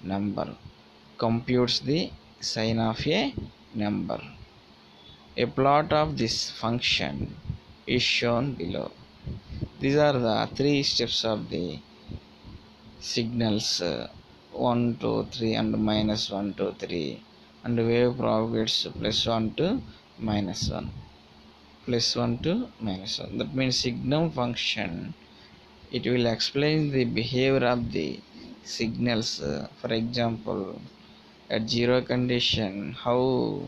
number, computes the sign of a number. A plot of this function is shown below. These are the three steps of the signals 1 2 3 and minus 1 2 3, and wave propagates plus 1 to minus 1, plus 1 to minus 1. That means signum function, it will explain the behavior of the signals. For example, at zero condition, how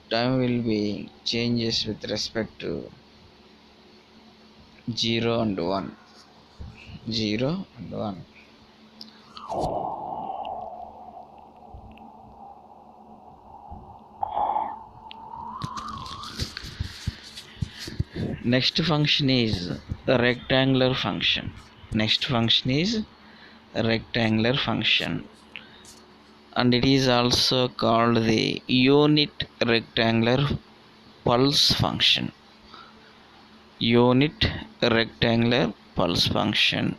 time will be changes with respect to 0 and 1, 0 and 1. Next function is the rectangular function. Next function is rectangular function, and it is also called the unit rectangular pulse function. Unit rectangular pulse function,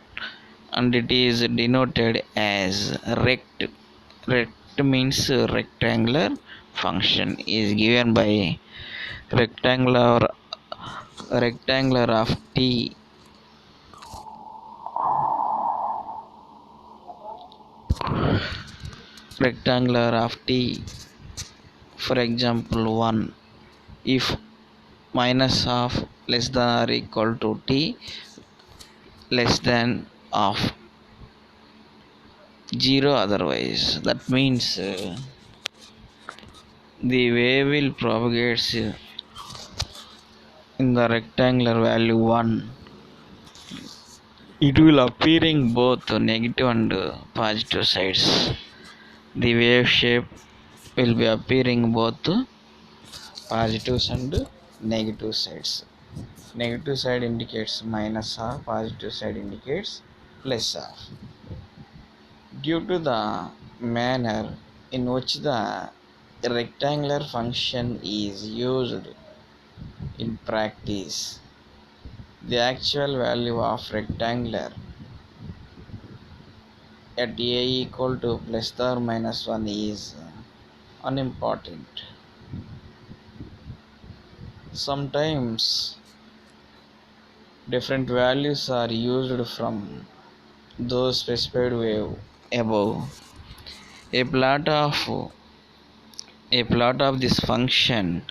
and it is denoted as rect. Rect means rectangular function is given by rectangular of t. Rectangular of t, for example 1, if minus half less than or equal to t less than half, 0 otherwise. That means the wave will propagates in the rectangular value 1. It will appearing both negative and positive sides. The wave shape will be appearing both positives and negative sides. Negative side indicates minus half, positive side indicates plus half. Due to the manner in which the rectangular function is used in practice, the actual value of rectangular at a equal to plus or minus 1 is unimportant. Sometimes different values are used from those specified wave above. A plot of this function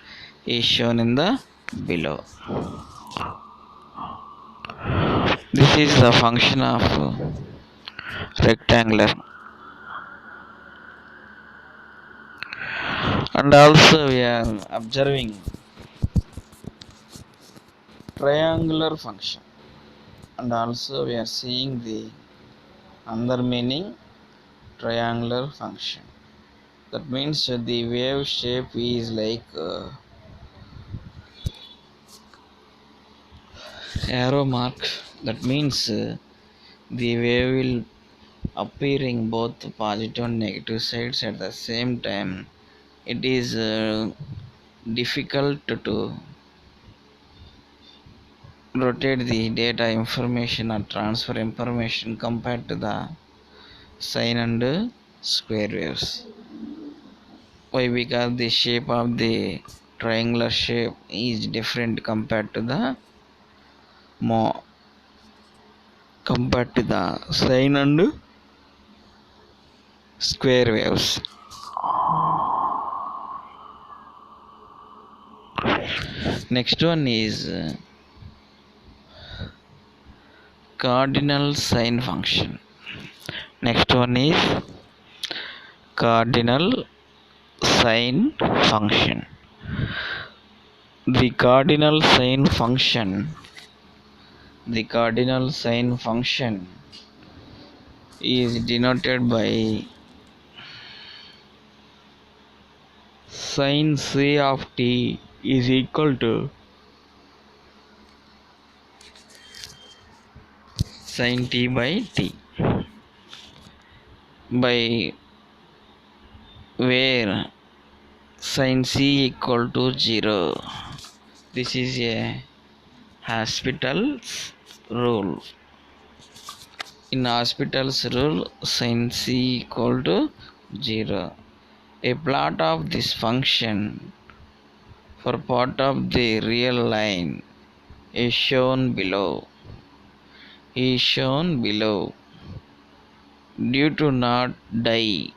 is shown in the below. This is the function of rectangular, and also we are observing triangular function, and also we are seeing the another meaning triangular function. That means the wave shape is like arrow mark. That means the wave will appearing both positive and negative sides at the same time. It is difficult to rotate the data information or transfer information compared to the sine and square waves. Why? Because the shape of the triangular shape is different compared to the sine and square waves. Next one is cardinal sine function. Next one is cardinal sine function. The cardinal sine function is denoted by sin c of t is equal to sin t by t, by where sin c equal to 0. This is a hospital's rule. In hospitals rule sin c equal to 0. A plot of this function for part of the real line is shown below. Due to not die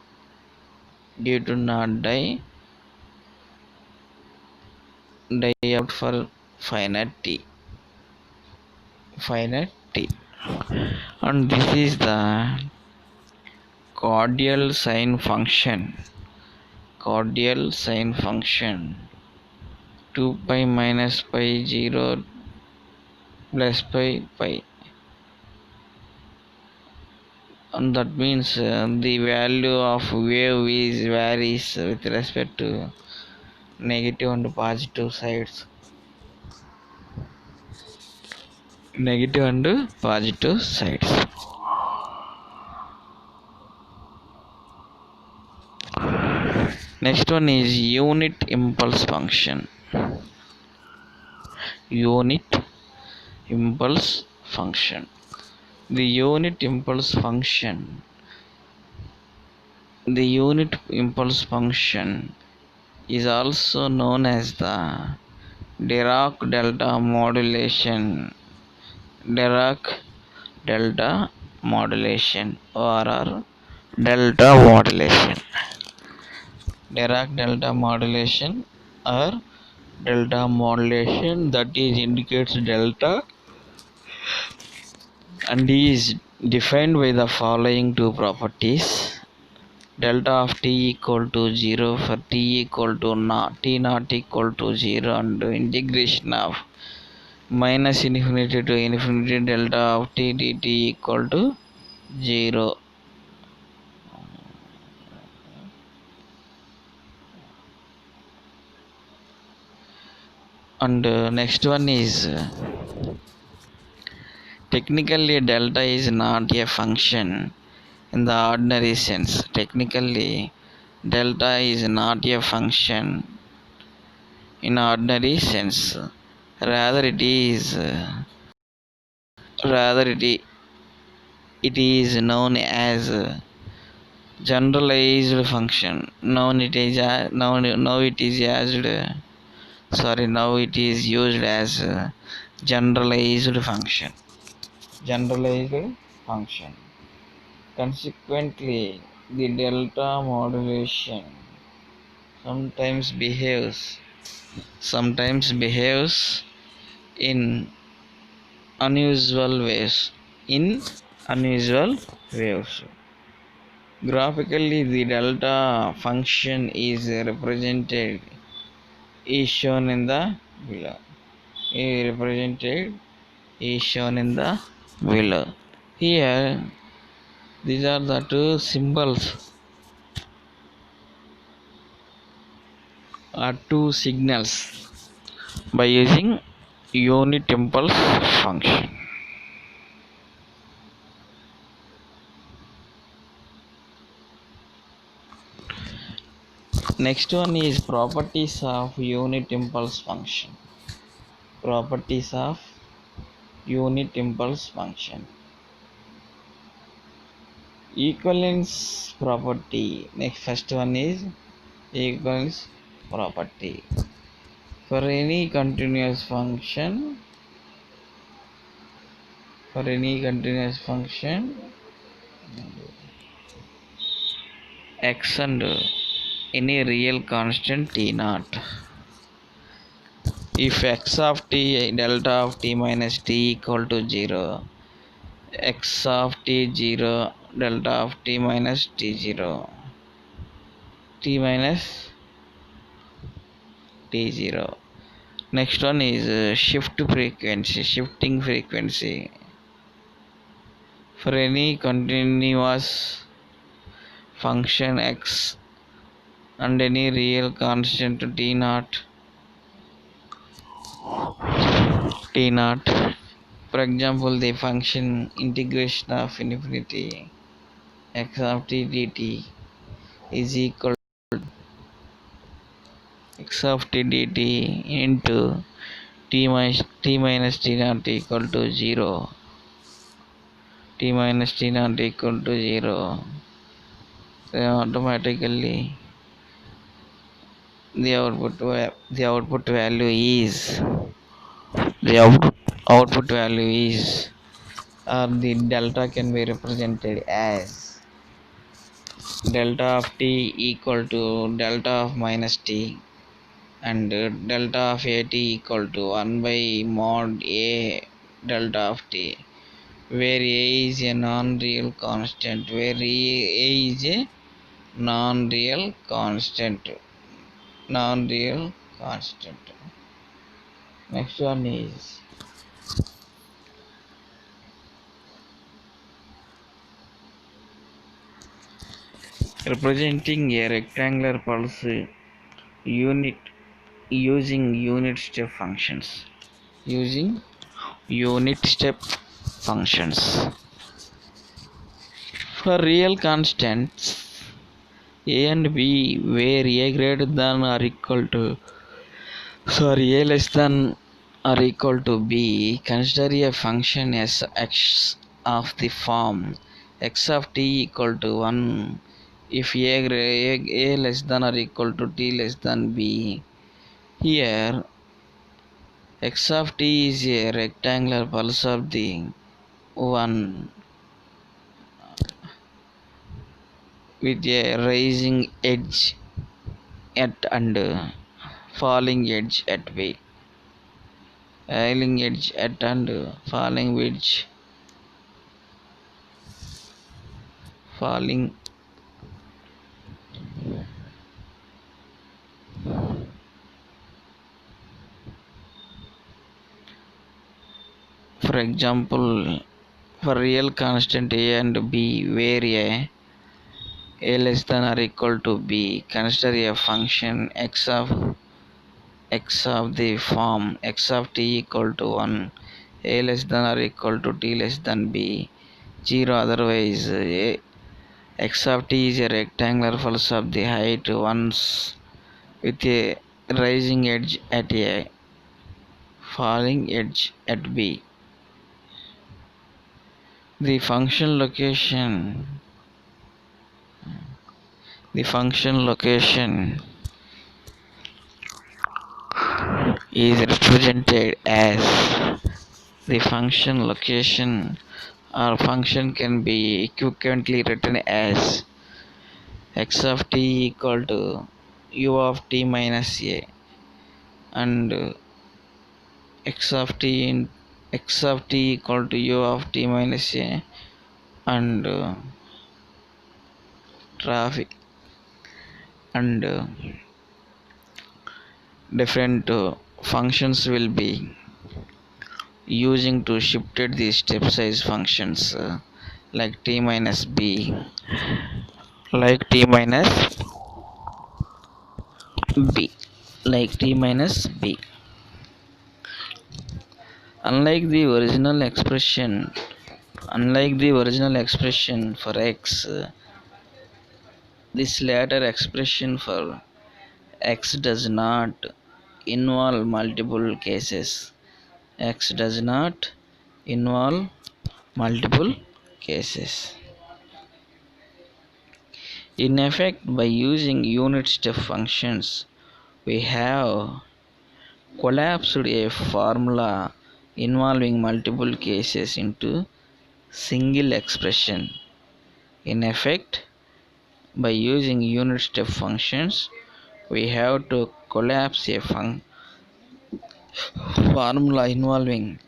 out for finite t, and this is the cordial sine function 2 pi minus pi 0 plus pi, and that means the value of wave is varies with respect to negative and positive sides. Next one is unit impulse function. The unit impulse function is also known as the Dirac delta modulation or delta modulation. Dirac delta modulation or delta modulation, that is indicates delta and is defined by the following two properties: delta of t equal to 0 for t equal to t not equal to 0, and integration of minus infinity to infinity delta of t dt equal to 0. And next one is technically delta is not a function in the ordinary sense. Delta is not a function in ordinary sense. Rather it is known as generalized function. Now it is used as generalized function. Consequently, the delta modulation sometimes behaves in unusual ways. Graphically, the delta function is shown in the below. Here, these are the two symbols or two signals by using unit impulse function. Next one is properties of unit impulse function. Equivalence property. First one is equivalence property. For any continuous function, x and any real constant t naught, if x of t delta of t minus t equal to 0, x of t 0 delta of t minus t 0, Next one is shifting frequency. For any continuous function x and any real constant t naught, for example, the function integration of infinity x of t dt is equal to x of t dt into t minus t naught equal to 0. t minus t not equal to 0, then automatically the output value is or the delta can be represented as delta of t equal to delta of minus t, and delta of at equal to 1 by mod a delta of t, where a is a non-real constant, non-real constant non-real constant. Next one is representing a rectangular pulse unit using unit step functions. For real constants a and b, where a greater than or equal to a less than or equal to b, consider a function as x of the form x of t equal to 1 if a less than or equal to t less than b. Here x of t is a rectangular pulse of the 1 with a rising edge at and falling edge at b. Rising edge at and falling. For example, for real constant a and b, where a less than or equal to b, consider a function x of the form x of t equal to 1, a less than or equal to t less than b, 0 otherwise. X of t is a rectangular pulse of the height 1 with a rising edge at a, falling edge at b. The function location is represented as the function location, or function can be equivalently written as x of t equal to u of t minus a, and x of t equal to u of t minus a, and traffic and different functions will be using to shifted the step size functions like t minus b, like t minus b like t minus b. Unlike the original expression for x, this latter expression for x does not involve multiple cases. X does not involve multiple cases. In effect, by using unit step functions, we have collapsed a formula involving multiple cases into single expression. In effect, by using unit step functions, we have to collapse a formula involving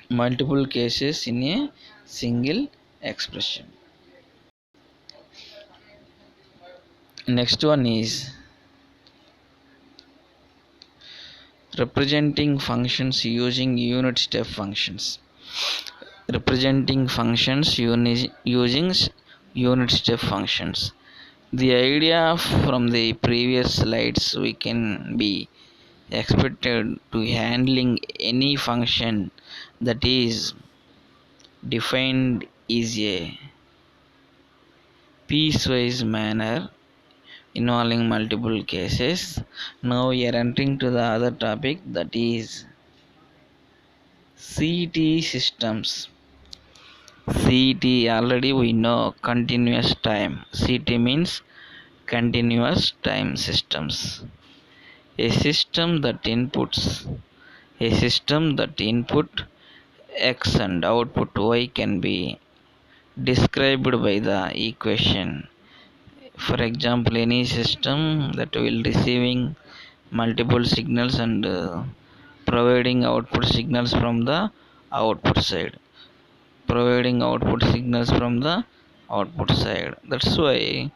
multiple cases in a single expression. Next one is representing functions using unit step functions. Representing functions using unit step functions. The idea from the previous slides we can be expected to handling any function that is defined is a piecewise manner involving multiple cases. Now we are entering to the other topic, that is CT systems. CT already we know continuous time. CT means continuous time systems. A system that input x and output y can be described by the equation. For example, any system that will receiving multiple signals and providing output signals from the output side. Providing output signals from the output side. That's why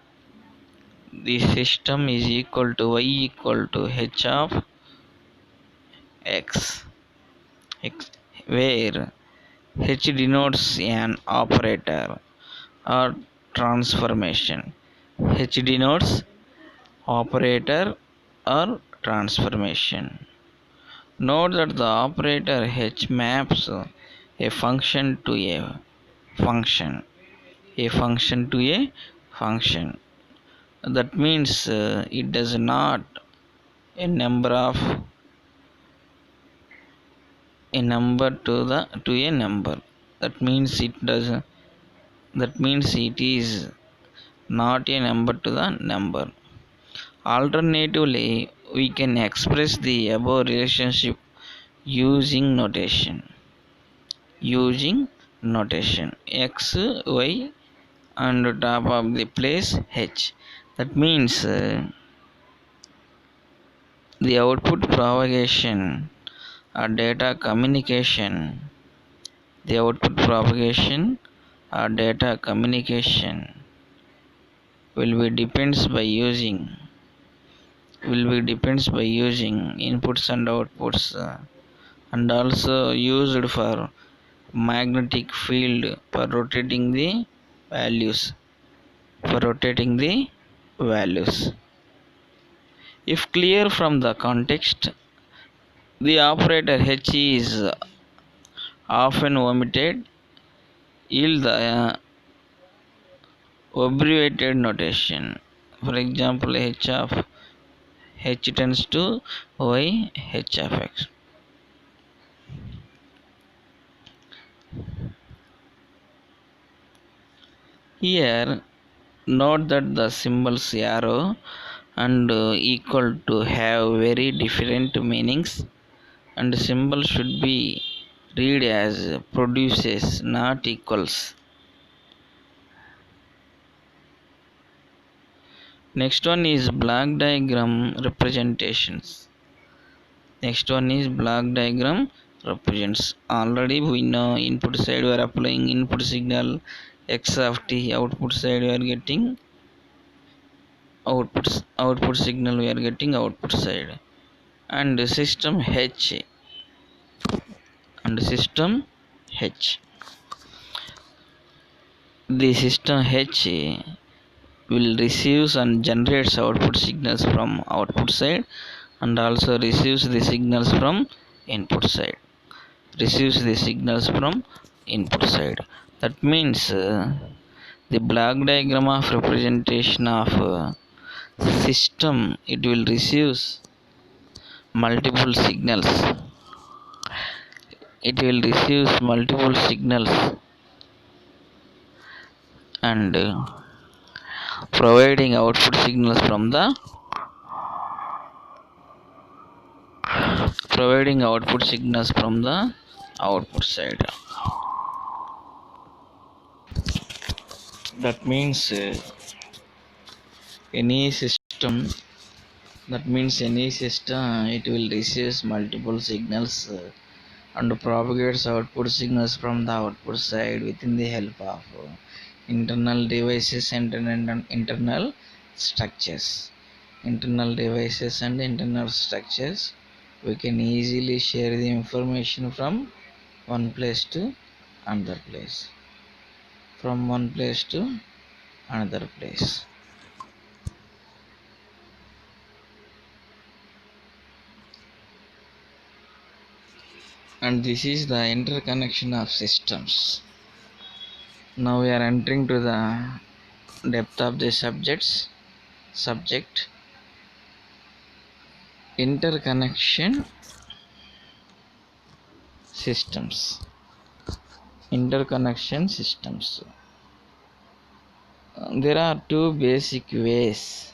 the system is equal to y equal to h of x, where h denotes an operator or transformation. H denotes operator or transformation. Note that the operator h maps a function to a function, a function to a function. That means it does not a number of a number to a number. That means it is not a number to the number. Alternatively, we can express the above relationship using notation. X, y, and top of the place h. That means the output propagation or data communication. The output propagation or data communication will be depends by using inputs and outputs and also used for magnetic field for rotating the values. If clear from the context, the operator h is often omitted, yield the abbreviated notation. For example, h tends to y h of x. Here, note that the symbols arrow and equal to have very different meanings, and symbol should be read as produces, not equals. Next one is block diagram representations. Already we know input side we are applying input signal x of t, output side we are getting output signal we are getting output side, and system h the system h will receives and generates output signals from output side and also receives the signals from input side. That means the block diagram of representation of system, it will receives multiple signals. And providing output signals from the output side. That means any system it will receive multiple signals and propagates output signals from the output side within the help of internal devices and internal structures. We can easily share the information from one place to another place. And this is the interconnection of systems. Now we are entering to the depth of the subject. Interconnection systems. Interconnection systems. There are two basic ways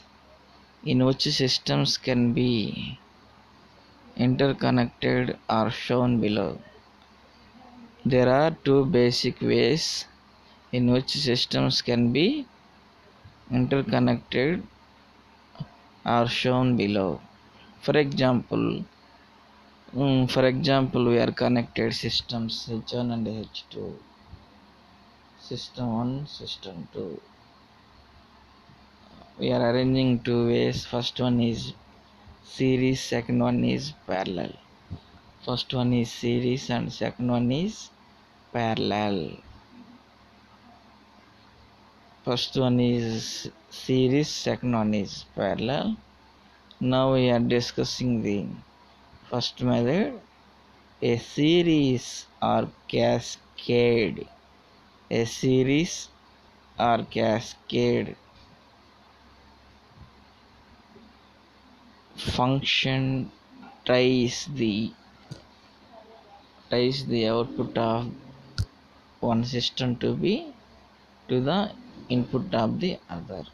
in which systems can be interconnected are shown below. There are two basic ways in which systems can be interconnected are shown below. For example, we are connected systems H1 and H2, system 1, system 2. We are arranging two ways. First one is series, second one is parallel. First one is series and second one is parallel. First one is series, second one is parallel. Now we are discussing the first method. A series or cascade. A series or cascade function ties the output of one system to the input of the other.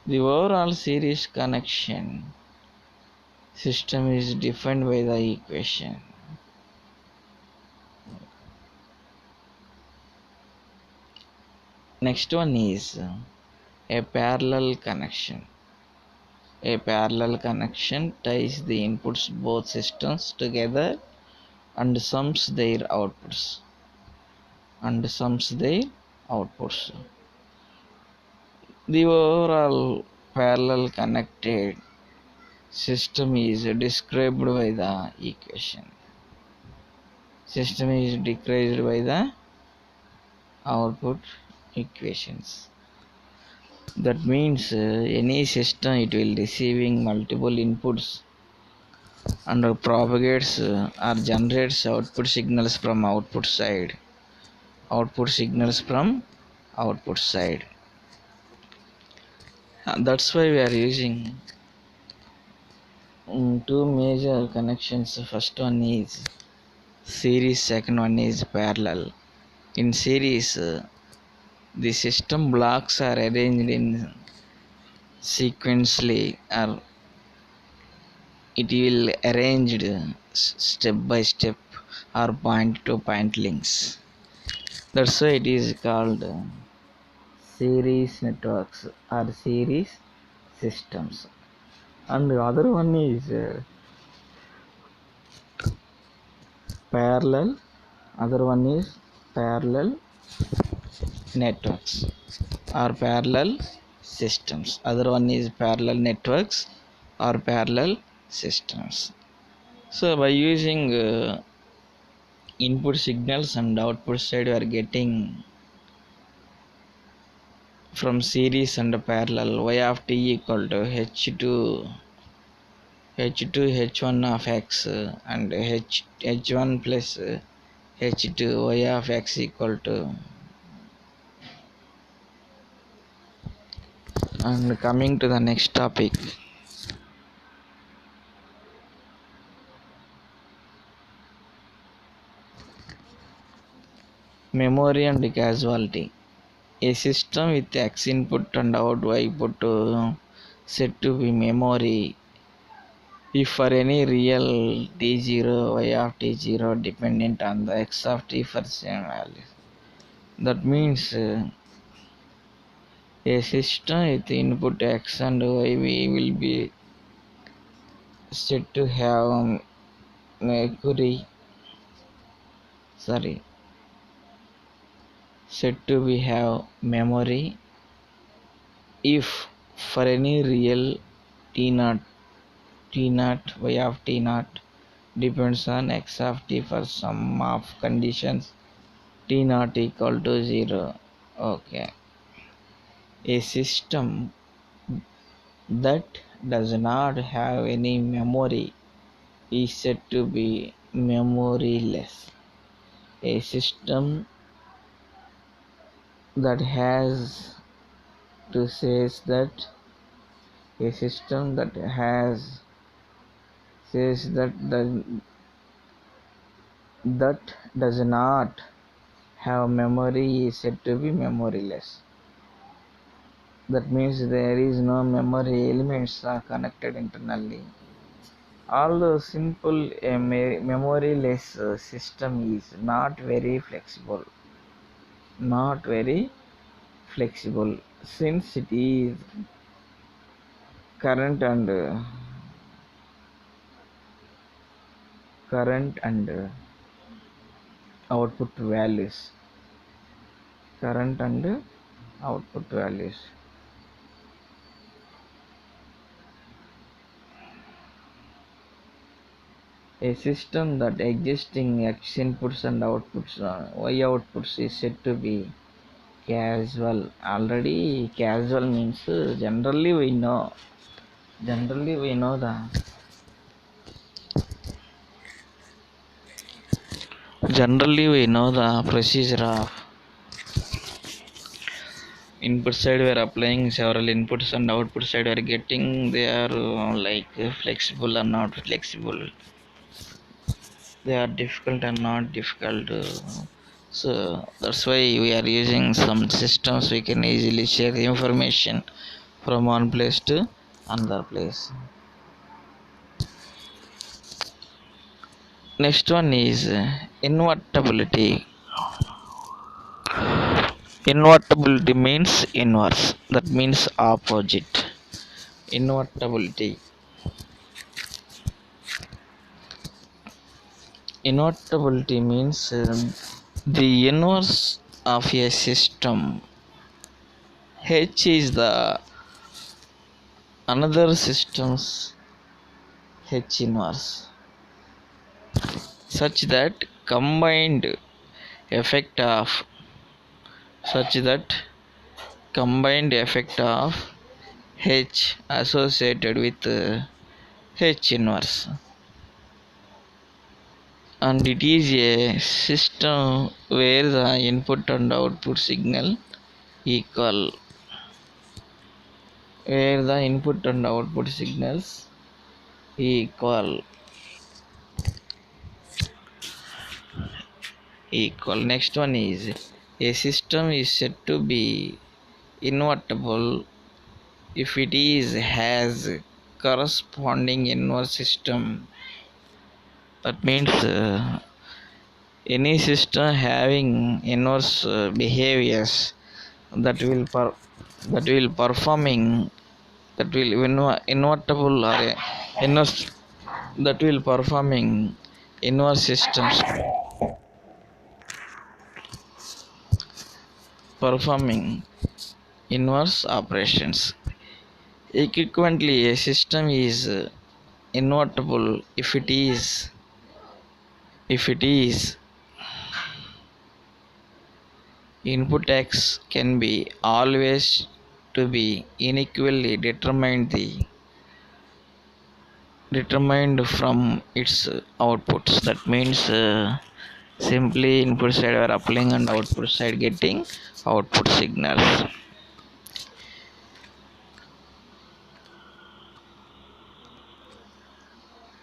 The overall series connection system is defined by the equation. Next one is a parallel connection. A parallel connection ties the inputs both systems together and sums their outputs. The overall parallel connected system is described by the equation. System is decreased by the output equations. That means any system it will receiving multiple inputs and propagates or generates output signals from output side. That's why we are using two major connections. First one is series, second one is parallel. In series, the system blocks are arranged in sequentially, or it will arranged step by step or point to point links. That's why it is called series networks or series systems. And the other one is parallel. Other one is parallel networks or parallel systems. Other one is parallel networks or parallel systems. So by using input signals and output side, we are getting from series and parallel y of t equal to h1 of x and h1 plus h2 y of x equal to. And coming to the next topic, memory and causality. A system with x input and out y input said to be memory if for any real t0 y of t0 dependent on the x of t for same value. That means a system with input x and y will be said to have said to be have memory if for any real t0 y of t0 depends on x of t for some of conditions t0 equal to 0. Okay. A system that does not have any memory is said to be memoryless. A system that has to says that a system that has says that that does not have memory is said to be memoryless. That means there is no memory elements are connected internally. Although simple a memoryless system is not very flexible, since it is current and current and output values current and output values. A system that existing x inputs and outputs y outputs is said to be casual. Already casual means generally we know the procedure of input side we are applying several inputs and output side we are getting. They are like flexible or not flexible, they are difficult and not difficult, so that's why we are using some systems we can easily share the information from one place to another place. Next one is invertibility. Invertibility means inverse, that means opposite. Invertibility means the inverse of a system. H is the another system's H inverse, such that effect of such that combined effect of H associated with H inverse, and it is a system where the input and output signal equal, where the input and output signals equal. Next one is a system is said to be invertible if it is has corresponding inverse system. That means any system having inverse behaviors that will performing that will invertible or inverse that will performing inverse operations. Equivalently, a system is invertible if it is input x can be always to be unequally determined from its outputs. That means simply input side are applying and output side getting output signals.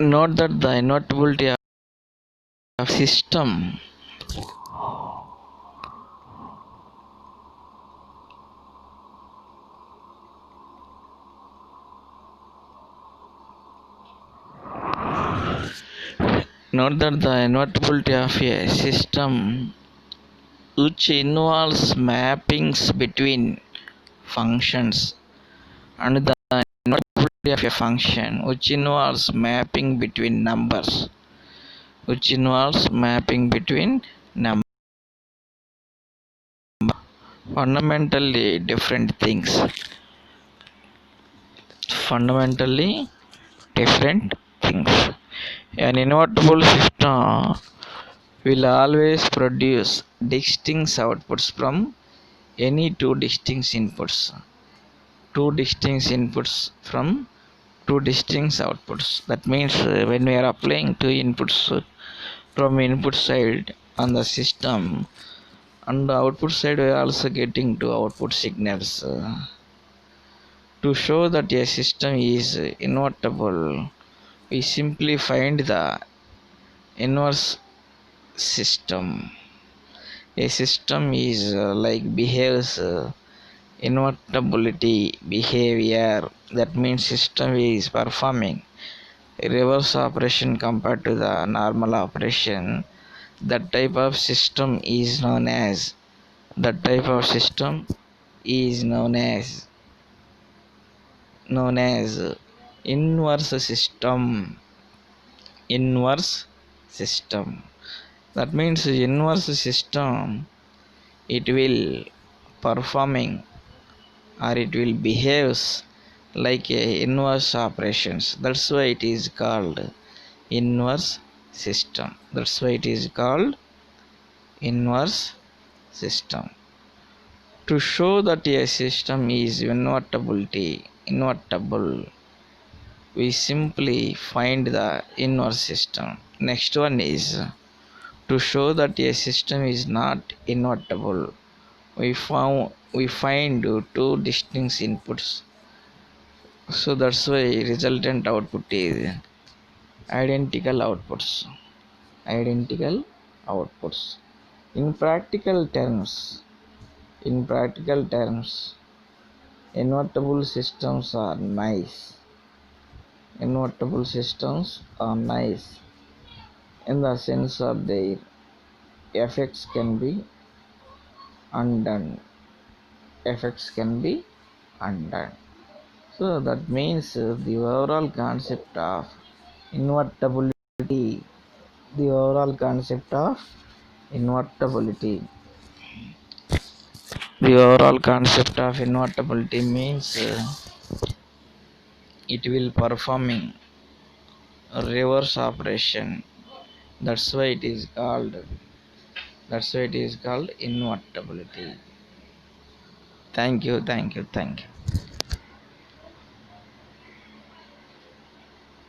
Note that the invertibility of system Note that the invertibility of a system which involves mappings between functions, and the invertibility of a function which involves mapping between numbers, fundamentally different things. An invertible system will always produce distinct outputs from any two distinct inputs from two distinct outputs. That means when we are applying two inputs from input side on the system, and the output side we are also getting two output signals. To show that a system is invertible, we simply find the inverse system. A system is like behaves invertibility behavior. That means system is performing a reverse operation compared to the normal operation. That type of system is known as that type of system is known as inverse system. Inverse system. That means inverse system, it will performing or it will behaves like a inverse operations. That's why it is called inverse system. That's why it is called inverse system. To show that a system is invertible, we simply find the inverse system. Next one is to show that a system is not invertible. We find two distinct inputs. So that's why resultant output is identical outputs. Identical outputs. In practical terms, in practical terms, invertible systems are nice. Invertible systems are nice in the sense of their effects can be undone. Effects can be undone. So that means the overall concept of invertibility, the overall concept of invertibility, the overall concept of invertibility means it will performing a reverse operation. That's why it is called. That's why it is called invertibility. Thank you. Thank you. Thank you.